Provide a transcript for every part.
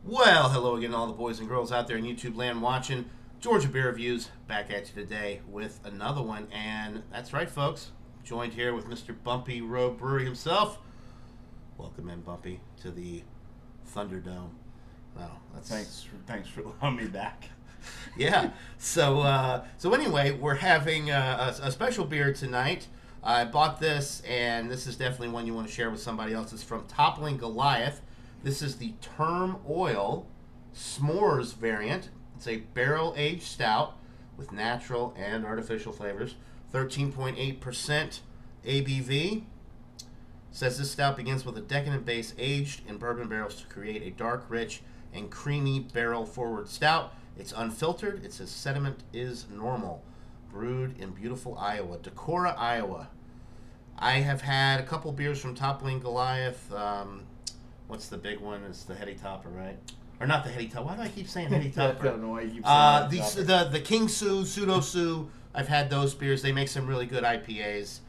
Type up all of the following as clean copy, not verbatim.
Well, hello again, all the boys and girls out there in YouTube land watching Georgia Beer Reviews. Back at you today with another one, and that's right, folks. Joined here with Mr. Bumpy Road Brewery himself. Welcome in, Bumpy, to the Thunderdome. Wow, that's Thanks for allowing me back. yeah. So anyway, we're having a special beer tonight. I bought this, and this is definitely one you want to share with somebody else. It's from Toppling Goliath. This is the Term Oil S'mores variant. It's a barrel-aged stout with natural and artificial flavors. 13.8% ABV. Says this stout begins with a decadent base aged in bourbon barrels to create a dark, rich, and creamy barrel-forward stout. It's unfiltered. It says sediment is normal. Brewed in beautiful Iowa, Decorah, Iowa. I have had a couple beers from Toppling Goliath. What's the big one? It's the Heady Topper, right? Or not the Heady Topper. Why do I keep saying Heady Topper? I don't know why you keep saying the King Sue, Pseudo Sue. I've had those beers. They make some really good IPAs.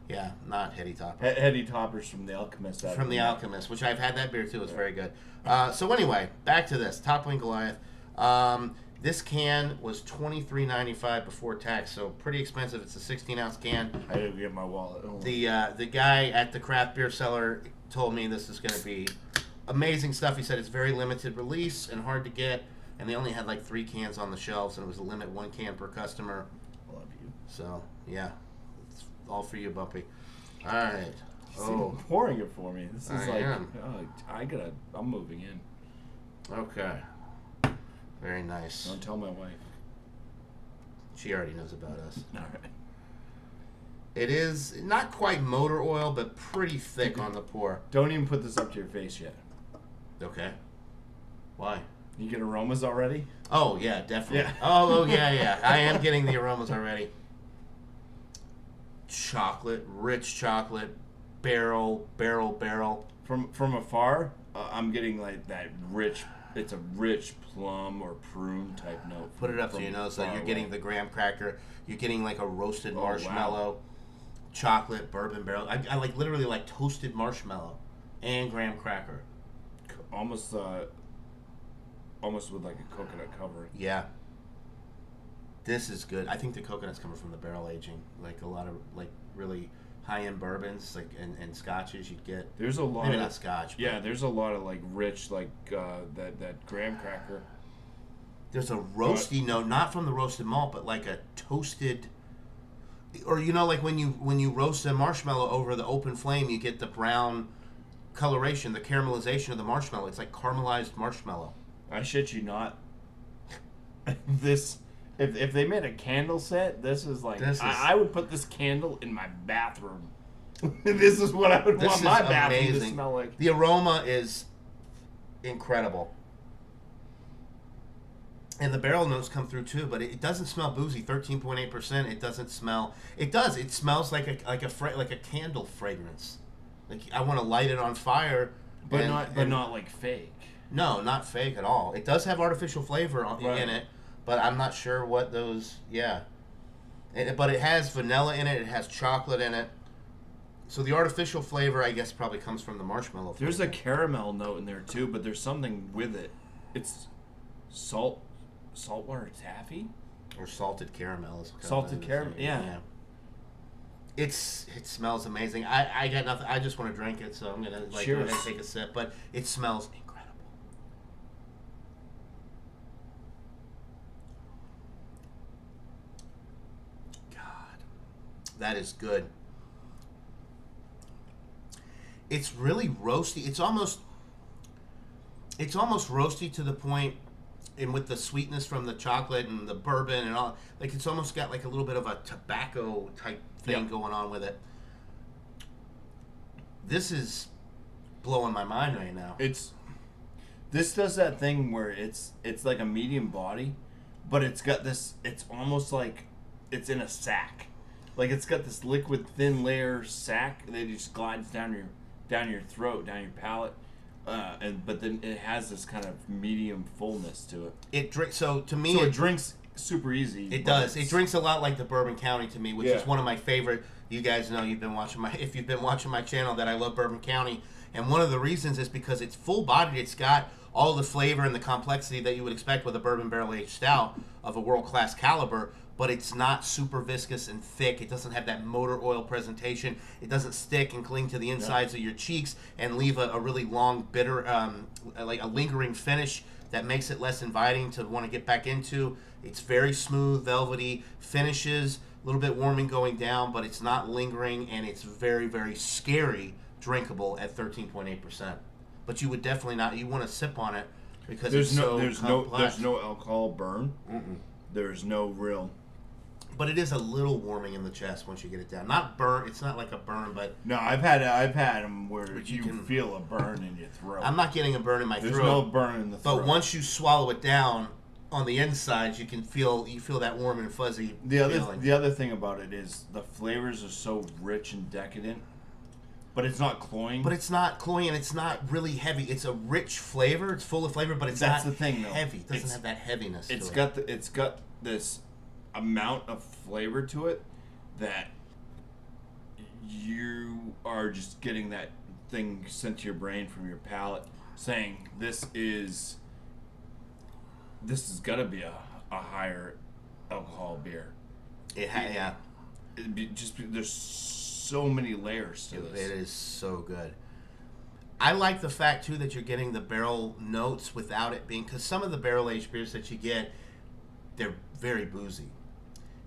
Yeah, not Heady Topper. Heady Toppers from the Alchemist. From the Alchemist, which I've had that beer too. It's very good. So anyway, back to this Toppling Goliath. This can was $23.95 before tax, so pretty expensive. It's a 16-ounce can. I didn't get my wallet. Oh. The guy at the craft beer cellar told me this is going to be amazing stuff. He said it's very limited release and hard to get, and they only had like 3 cans on the shelves, and it was a limit 1 can per customer. Love you. So yeah, it's all for you, Bumpy. All right. Oh, pouring it for me. This is I'm moving in. Okay. Very nice. Don't tell my wife. She already knows about us. All right. It is not quite motor oil, but pretty thick on the pour. Don't even put this up to your face yet. Okay. Why? You get aromas already? Oh, yeah, definitely. Yeah. Oh, yeah. I am getting the aromas already. Chocolate, rich chocolate, barrel. From afar, I'm getting like that rich. It's a rich plum or prune type note. Put it up to your nose. So you're getting the graham cracker. You're getting like a roasted marshmallow, chocolate, bourbon barrel. I like literally like toasted marshmallow and graham cracker. Almost with like a coconut covering. Yeah. This is good. I think the coconut's coming from the barrel aging. Like a lot of like really high-end bourbons, like and scotches you'd get. There's a lot. Maybe not scotch. Yeah, there's a lot of like rich, like that graham cracker. There's a roasty note, not from the roasted malt, but like a toasted, or like when you roast a marshmallow over the open flame, you get the brown coloration, the caramelization of the marshmallow. It's like caramelized marshmallow. I shit you not. This. If they made a candle set, I would put this candle in my bathroom. This is what I would want my bathroom to smell like. The aroma is incredible. And the barrel notes come through too, but it doesn't smell boozy. 13.8%. It doesn't smell. It does. It smells like a candle fragrance. Like I want to light it on fire, but not like fake. No, not fake at all. It does have artificial flavor in it. But I'm not sure what those, but it has vanilla in it. It has chocolate in it. So the artificial flavor, I guess, probably comes from the marshmallow flavor. There's a caramel note in there, too, but there's something with it. It's saltwater taffy? Or salted caramel. Salted caramel, yeah. It smells amazing. I got nothing. I just want to drink it, so I'm going to take a sip. But it smells incredible. That is good. It's really roasty. It's almost roasty to the point, and with the sweetness from the chocolate and the bourbon and all, like it's almost got like a little bit of a tobacco type thing going on with it. This is blowing my mind right now. This does that thing where it's like a medium body, but it's got this. It's almost like it's in a sack. Like it's got this liquid thin layer sack that just glides down your throat, down your palate, but then it has this kind of medium fullness to it. It drinks. So to me, it drinks super easy. It does. It drinks a lot like the Bourbon County to me, which is one of my favorite. You guys know if you've been watching my channel that I love Bourbon County. And one of the reasons is because it's full-bodied. It's got all the flavor and the complexity that you would expect with a bourbon barrel-aged stout of a world-class caliber, but it's not super viscous and thick. It doesn't have that motor oil presentation. It doesn't stick and cling to the insides of your cheeks and leave a really long, bitter, like a lingering finish that makes it less inviting to want to get back into. It's very smooth, velvety finishes, a little bit warming going down, but it's not lingering, and it's very, very scary drinkable at 13.8%. But you would definitely not. You want to sip on it because There's it's so there's complex. no alcohol burn. Mm-mm. There's no real. But it is a little warming in the chest once you get it down. Not burn. It's not like a burn, but No, I've had them where But you you can- feel a burn in your throat. I'm not getting a burn in my There's throat. no burn in the throat. But once you swallow it down on the inside, you feel that warm and fuzzy feeling. The other thing about it is the flavors are so rich and decadent, but it's not cloying. But it's not cloying, and it's not really heavy. It's a rich flavor. It's full of flavor, but it's That's not the thing, though. heavy. It doesn't have that heaviness to it. It's got this amount of flavor to it that you are just getting that thing sent to your brain from your palate saying this has got to be a higher alcohol beer. Yeah. There's so many layers to this. It is so good. I like the fact too that you're getting the barrel notes without it being, because some of the barrel aged beers that you get, they're very boozy.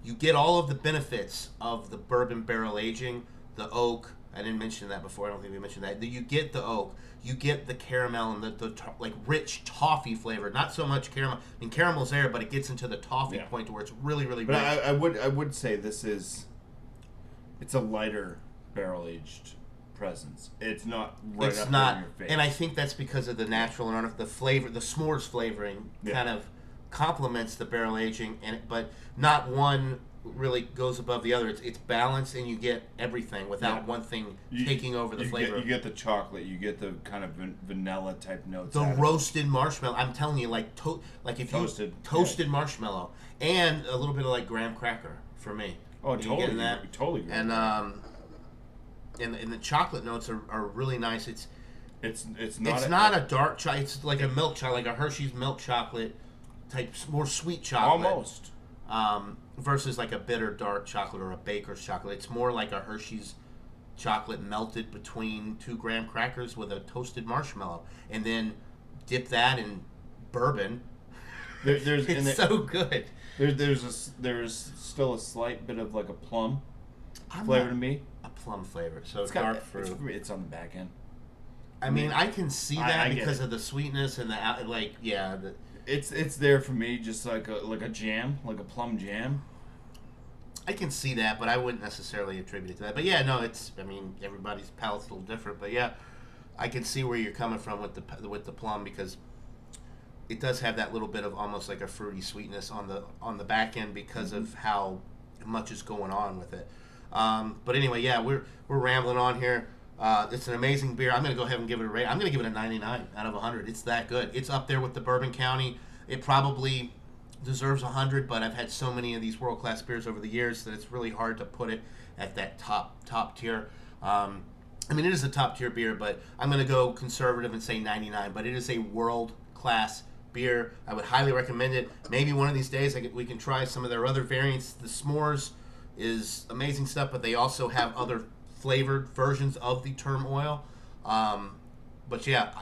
You get all of the benefits of the bourbon barrel aging, the oak. I didn't mention that before. I don't think we mentioned that. You get the oak, you get the caramel and the like rich toffee flavor. Not so much caramel. I mean, caramel's there, but it gets into the toffee point to where it's really, really But rich. I would say it's a lighter barrel aged presence. It's not right It's up not, in your face. and I think that's because of the natural and the flavor, the s'mores flavoring kind of complements the barrel aging, but not one really goes above the other. It's balanced, and you get everything without one thing taking over the flavor. You get the chocolate. You get the kind of vanilla type notes. The roasted marshmallow. I'm telling you, like if you toasted marshmallow, and a little bit of like graham cracker for me. Oh, You totally. getting that? Totally. And and the chocolate notes are really nice. It's not a dark chocolate. It's like a milk chocolate, like a Hershey's milk chocolate type, more sweet chocolate. Almost. Versus like a bitter dark chocolate or a baker's chocolate. It's more like a Hershey's chocolate melted between 2 graham crackers with a toasted marshmallow, and then dip that in bourbon. It's so good. There's still a slight bit of like a plum flavor to me. A plum flavor. So It's dark got, fruit. It's on the back end. I mean, I can see that I get because it. of the sweetness and the It's there for me, just like a jam, like a plum jam. I can see that, but I wouldn't necessarily attribute it to that. But yeah, no, everybody's palate's a little different. But yeah, I can see where you're coming from with the plum, because it does have that little bit of almost like a fruity sweetness on the back end because of how much is going on with it. But anyway, yeah, we're rambling on here. It's an amazing beer. I'm going to go ahead and give it a rate. I'm going to give it a 99 out of 100. It's that good. It's up there with the Bourbon County. It probably deserves 100, but I've had so many of these world-class beers over the years that it's really hard to put it at that top tier. I mean, it is a top-tier beer, but I'm going to go conservative and say 99, but it is a world-class beer. I would highly recommend it. Maybe one of these days we can try some of their other variants. The s'mores is amazing stuff, but they also have other flavored versions of the term oil. But yeah,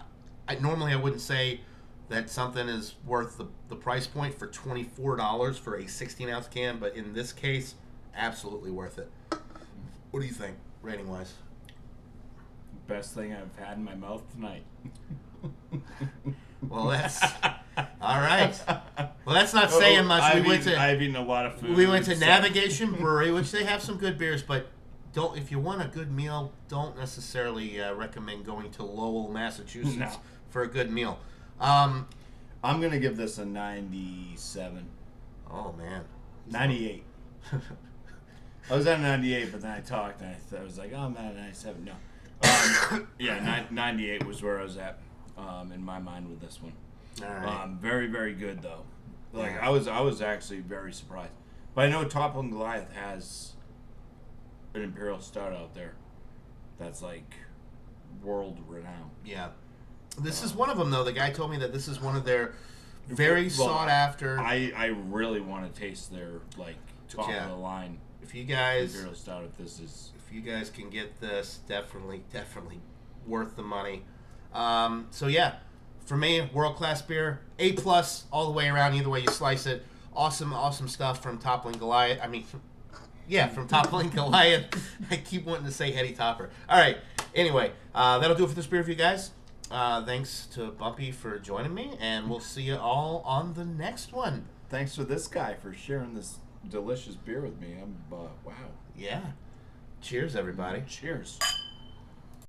normally I wouldn't say that something is worth the price point for $24 for a 16-ounce can, but in this case, absolutely worth it. What do you think, rating-wise? Best thing I've had in my mouth tonight. Well, that's all right. Well, that's not saying much. I've eaten a lot of food. We went to Navigation Brewery, which they have some good beers, but if you want a good meal, don't necessarily recommend going to Lowell, Massachusetts for a good meal. I'm gonna give this a 97. Oh man, 98. I was at a 98, but then I talked and I was like, oh, I'm at a 97. No. Yeah, 98 was where I was at in my mind with this one. All right. Very, very good though. Like Yeah. I was actually very surprised. But I know Toppling Goliath has an Imperial Stout out there that's like world renowned. Yeah. This is one of them, though. The guy told me that this is one of their very sought after. I really want to taste their like top of the line. If you guys Imperial Stout, if you guys can get this, definitely worth the money. So yeah, for me, world class beer, A+ all the way around. Either way you slice it, awesome stuff from Toppling Goliath. I mean, yeah, from Toppling Goliath. I keep wanting to say Heady Topper. All right. Anyway, that'll do it for this beer review, guys. Thanks to Bumpy for joining me, and we'll see you all on the next one. Thanks to this guy for sharing this delicious beer with me. I'm wow. Yeah. Cheers, everybody. Cheers.